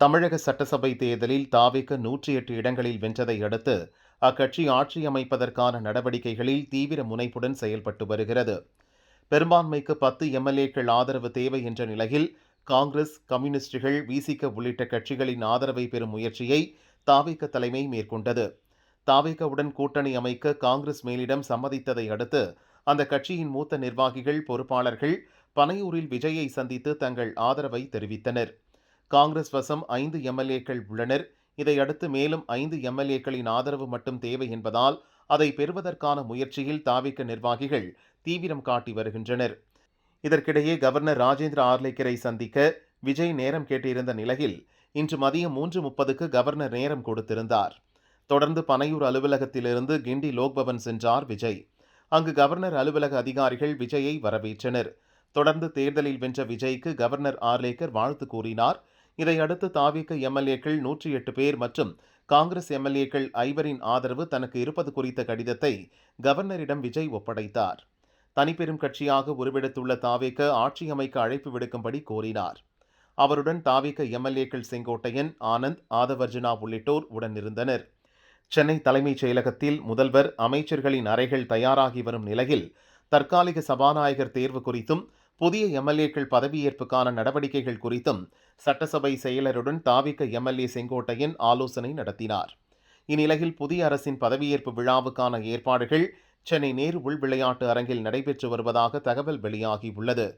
தமிழக சட்டசபை தேர்தலில் தாவேக 108 இடங்களில் வென்றதை அடுத்து அக்கட்சி ஆட்சி அமைப்பதற்கான நடவடிக்கைகளில் தீவிர முனைப்புடன் செயல்பட்டு வருகிறது. பெரும்பான்மைக்கு 10 எம்எல்ஏக்கள் ஆதரவு தேவை என்ற நிலையில் காங்கிரஸ், கம்யூனிஸ்டுகள், விசிக உள்ளிட்ட கட்சிகளின் ஆதரவை பெறும் முயற்சியை தாவேக தலைமை மேற்கொண்டது. தாவேகவுடன் கூட்டணி அமைக்க காங்கிரஸ் மேலிடம் சம்மதித்ததை அடுத்து அந்த கட்சியின் மூத்த நிர்வாகிகள், பொறுப்பாளர்கள் பனையூரில் விஜயை சந்தித்து தங்கள் ஆதரவை தெரிவித்தனர். காங்கிரஸ் வசம் 5 எம்எல்ஏக்கள் உள்ளனர். இதையடுத்து மேலும் 5 எம்எல்ஏக்களின் ஆதரவு மட்டும் தேவை என்பதால் அதை பெறுவதற்கான முயற்சியில் தாவேக நிர்வாகிகள் தீவிரம் காட்டி வருகின்றனர். இதற்கிடையே கவர்னர் ராஜேந்திர ஆர்லேக்கரை சந்திக்க விஜய் நேரம் கேட்டிருந்த நிலையில் இன்று மதியம் 3:30க்கு கவர்னர் நேரம் கொடுத்திருந்தார். தொடர்ந்து பனையூர் அலுவலகத்திலிருந்து கிண்டி லோக்பவன் சென்றார் விஜய். அங்கு கவர்னர் அலுவலக அதிகாரிகள் விஜயை வரவேற்றனர். தொடர்ந்து தேர்தலில் வென்ற விஜய்க்கு கவர்னர் ஆர்லேக்கர் வாழ்த்து கூறினார். இதையடுத்து தாவேக எம்எல்ஏக்கள் 108 பேர் மற்றும் காங்கிரஸ் எம்எல்ஏக்கள் 5 ஆதரவு தனக்கு இருப்பது குறித்த கடிதத்தை கவர்னரிடம் விஜய் ஒப்படைத்தார். தனிப்பெரும் கட்சியாக உருவெடுத்துள்ள தாவேக ஆட்சி அமைக்க அழைப்பு விடுக்கும்படி கோரினார். அவருடன் தாவேக எம்எல்ஏக்கள் செங்கோட்டையன், ஆனந்த், ஆதவர்ஜுனா உள்ளிட்டோர் உடனிருந்தனர். சென்னை தலைமைச் செயலகத்தில் முதல்வர், அமைச்சர்களின் அறைகள் தயாராகி வரும் நிலையில் தற்காலிக சபாநாயகர் தேர்வு குறித்தும் புதிய எம்எல்ஏக்கள் பதவியேற்புக்கான நடவடிக்கைகள் குறித்தும் சட்டசபை செயலருடன் தாவேக எம்எல்ஏ செங்கோட்டையன் ஆலோசனை நடத்தினார். இந்நிலையில் புதிய அரசின் பதவியேற்பு விழாவுக்கான ஏற்பாடுகள் சென்னை நேரு உள் விளையாட்டு அரங்கில் நடைபெற்று வருவதாக தகவல் வெளியாகியுள்ளது.